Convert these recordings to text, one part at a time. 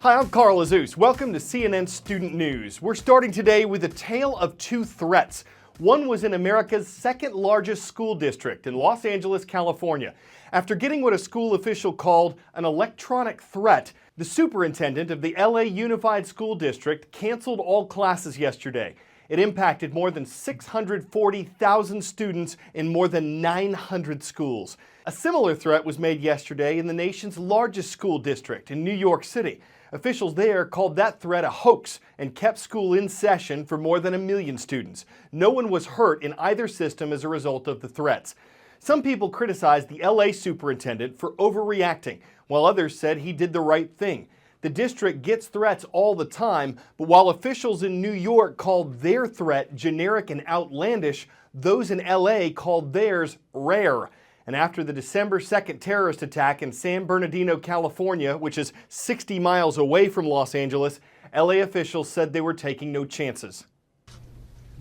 Hi, I'm Carl Azus. Welcome to CNN Student News. We're starting today with a tale of two threats. One was in America's second largest school district in Los Angeles, California. After getting what a school official called an electronic threat, the superintendent of the LA Unified School District canceled all classes yesterday. It impacted more than 640,000 students in more than 900 schools. A similar threat was made yesterday in the nation's largest school district in New York City. Officials there called that threat a hoax and kept school in session for more than 1 million students. No one was hurt in either system as a result of the threats. Some people criticized the LA superintendent for overreacting, while others said he did the right thing. The district gets threats all the time, but while officials in New York called their threat generic and outlandish, those in LA called theirs rare. And after the December 2nd terrorist attack in San Bernardino, California, which is 60 miles away from Los Angeles, LA officials said they were taking no chances.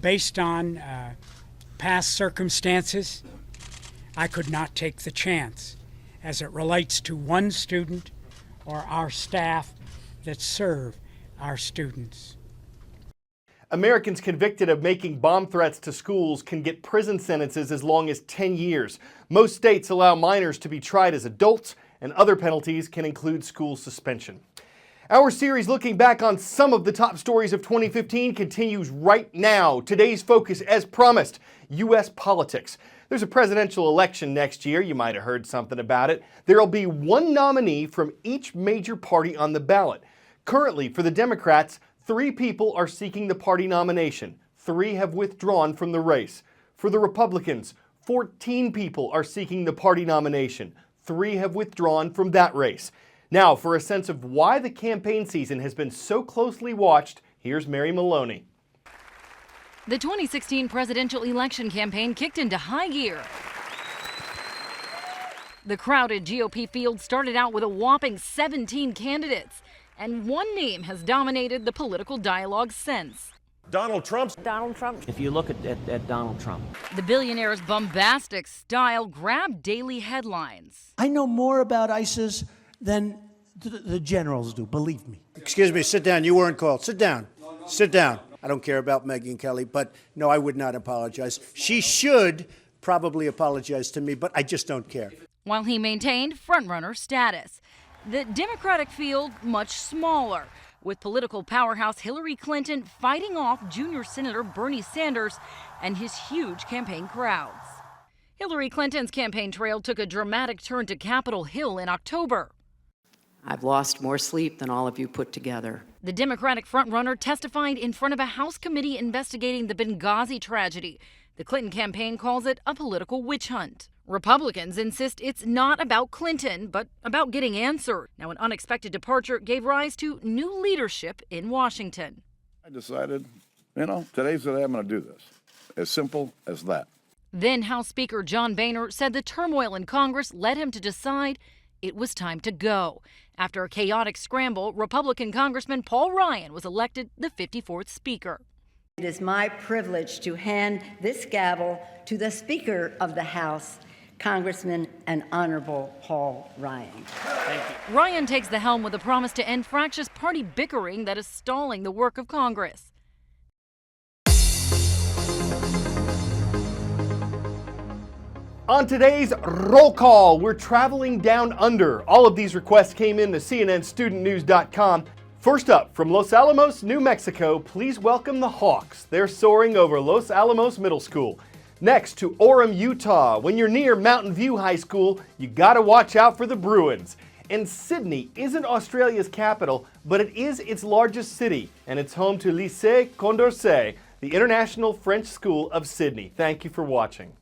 Based on past circumstances, I could not take the chance as it relates to one student or our staff that serve our students. Americans convicted of making bomb threats to schools can get prison sentences as long as 10 years. Most states allow minors to be tried as adults, and other penalties can include school suspension. Our series looking back on some of the top stories of 2015 continues right now. Today's focus, as promised, U.S. politics. There's a presidential election next year. You might have heard something about it. There'll be one nominee from each major party on the ballot. Currently, for the Democrats, 3 people are seeking the party nomination. 3 have withdrawn from the race. For the Republicans, 14 people are seeking the party nomination. 3 have withdrawn from that race. Now, for a sense of why the campaign season has been so closely watched, here's Mary Maloney. The 2016 presidential election campaign kicked into high gear. The crowded GOP field started out with a whopping 17 candidates, and one name has dominated the political dialogue since. Donald Trump. If you look at Donald Trump. The billionaire's bombastic style grabbed daily headlines. I know more about ISIS than the generals do, believe me. Excuse me, sit down. You weren't called. Sit down. Sit down. I don't care about Megyn Kelly, but no, I would not apologize. She should probably apologize to me, but I just don't care. While he maintained frontrunner status. The Democratic field much smaller, with political powerhouse Hillary Clinton fighting off junior Senator Bernie Sanders and his huge campaign crowds. Hillary Clinton's campaign trail took a dramatic turn to Capitol Hill in October. I've lost more sleep than all of you put together. The Democratic frontrunner testified in front of a House committee investigating the Benghazi tragedy. The Clinton campaign calls it a political witch hunt. Republicans insist it's not about Clinton, but about getting answered. Now, an unexpected departure gave rise to new leadership in Washington. I decided, today's the day I'm going to do this. As simple as that. Then House Speaker John Boehner said the turmoil in Congress led him to decide it was time to go. After a chaotic scramble, Republican Congressman Paul Ryan was elected the 54th Speaker. It is my privilege to hand this gavel to the Speaker of the House, Congressman and Honorable Paul Ryan. Thank you. Ryan takes the helm with a promise to end fractious party bickering that is stalling the work of Congress. On today's Roll Call, we're traveling down under. All of these requests came in to CNNStudentNews.com. First up, from Los Alamos, New Mexico, please welcome the Hawks. They're soaring over Los Alamos Middle School. Next, to Orem, Utah. When you're near Mountain View High School, you gotta watch out for the Bruins. And Sydney isn't Australia's capital, but it is its largest city, and it's home to Lycée Condorcet, the International French School of Sydney. Thank you for watching.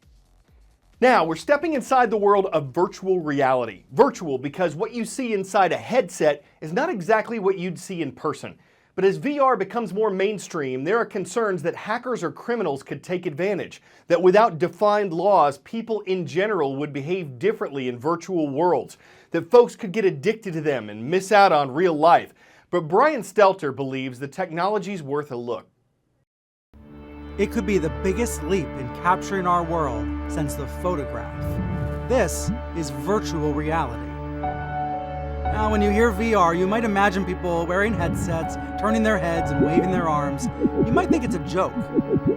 Now, we're stepping inside the world of virtual reality. Virtual because what you see inside a headset is not exactly what you'd see in person. But as VR becomes more mainstream, there are concerns that hackers or criminals could take advantage, that without defined laws, people in general would behave differently in virtual worlds, that folks could get addicted to them and miss out on real life. But Brian Stelter believes the technology's worth a look. It could be the biggest leap in capturing our world since the photograph. This is virtual reality. Now, when you hear VR, you might imagine people wearing headsets, turning their heads and waving their arms. You might think it's a joke.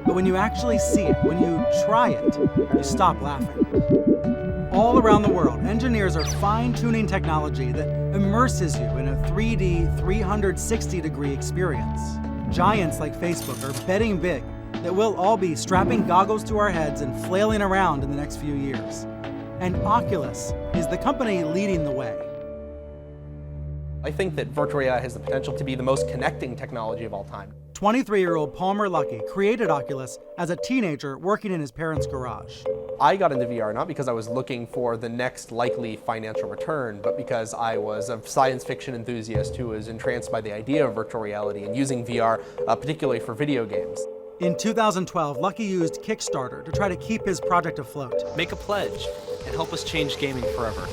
But when you actually see it, when you try it, you stop laughing. All around the world, engineers are fine-tuning technology that immerses you in a 3D, 360-degree experience. Giants like Facebook are betting big that we'll all be strapping goggles to our heads and flailing around in the next few years. And Oculus is the company leading the way. I think that virtual reality has the potential to be the most connecting technology of all time. 23-year-old Palmer Luckey created Oculus as a teenager working in his parents' garage. I got into VR not because I was looking for the next likely financial return, but because I was a science fiction enthusiast who was entranced by the idea of virtual reality and using VR, particularly for video games. In 2012, Luckey used Kickstarter to try to keep his project afloat. Make a pledge and help us change gaming forever.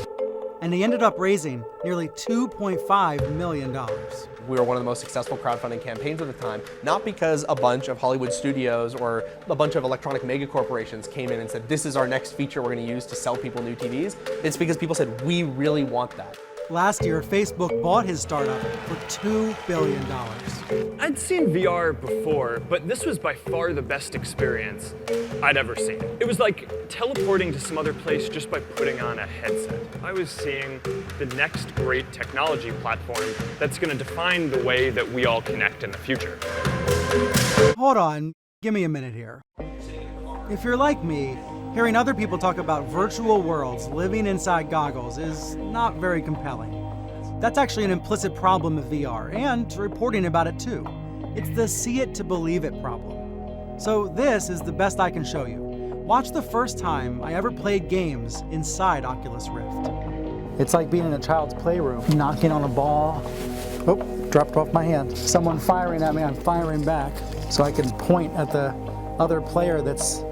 And he ended up raising nearly $2.5 million. We were one of the most successful crowdfunding campaigns at the time, not because a bunch of Hollywood studios or a bunch of electronic mega corporations came in and said, this is our next feature we're going to use to sell people new TVs. It's because people said, we really want that. Last year, Facebook bought his startup for $2 billion. I'd seen VR before, but this was by far the best experience I'd ever seen. It was like teleporting to some other place just by putting on a headset. I was seeing the next great technology platform that's going to define the way that we all connect in the future. Hold on, give me a minute here. If you're like me, hearing other people talk about virtual worlds living inside goggles is not very compelling. That's actually an implicit problem of VR, and reporting about it too. It's the see it to believe it problem. So this is the best I can show you. Watch the first time I ever played games inside Oculus Rift. It's like being in a child's playroom, knocking on a ball. Oh, dropped off my hand. Someone firing at me, I'm firing back. So I can point at the other player that's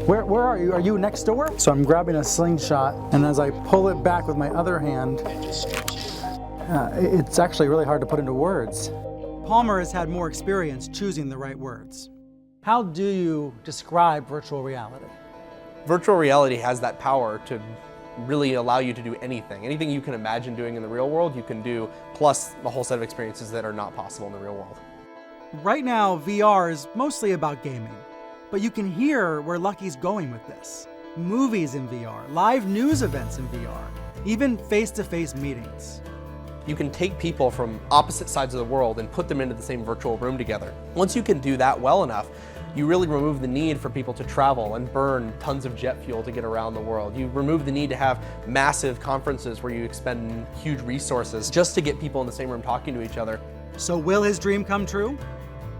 Where are you? Are you next door? So I'm grabbing a slingshot, and as I pull it back with my other hand, it's actually really hard to put into words. Palmer has had more experience choosing the right words. How do you describe virtual reality? Virtual reality has that power to really allow you to do anything. Anything you can imagine doing in the real world, you can do, plus a whole set of experiences that are not possible in the real world. Right now, VR is mostly about gaming. But you can hear where Luckey's going with this. Movies in VR, live news events in VR, even face-to-face meetings. You can take people from opposite sides of the world and put them into the same virtual room together. Once you can do that well enough, you really remove the need for people to travel and burn tons of jet fuel to get around the world. You remove the need to have massive conferences where you expend huge resources just to get people in the same room talking to each other. So will his dream come true?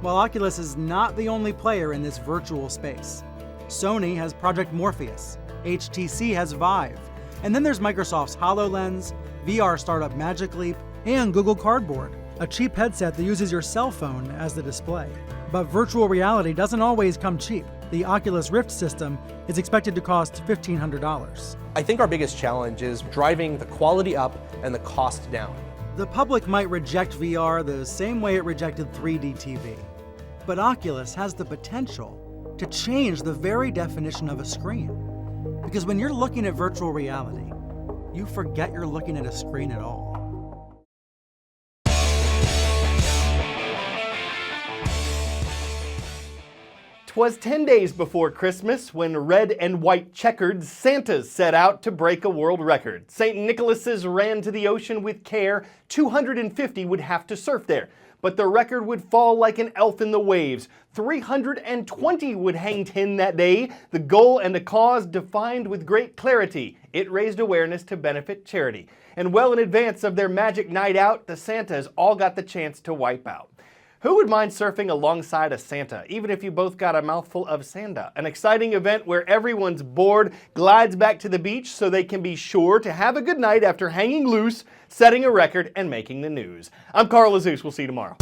Well, Oculus is not the only player in this virtual space. Sony has Project Morpheus, HTC has Vive, and then there's Microsoft's HoloLens, VR startup Magic Leap, and Google Cardboard, a cheap headset that uses your cell phone as the display. But virtual reality doesn't always come cheap. The Oculus Rift system is expected to cost $1,500. I think our biggest challenge is driving the quality up and the cost down. The public might reject VR the same way it rejected 3D TV. But Oculus has the potential to change the very definition of a screen. Because when you're looking at virtual reality, you forget you're looking at a screen at all. 'Twas 10 days before Christmas when red and white checkered Santas set out to break a world record. St. Nicholas's ran to the ocean with care. 250 would have to surf there. But the record would fall like an elf in the waves. 320 would hang 10 that day. The goal and the cause defined with great clarity. It raised awareness to benefit charity. And well in advance of their magic night out, the Santas all got the chance to wipe out. Who would mind surfing alongside a Santa, even if you both got a mouthful of sanda? An exciting event where everyone's board glides back to the beach so they can be sure to have a good night after hanging loose, setting a record, and making the news. I'm Carl Azus. We'll see you tomorrow.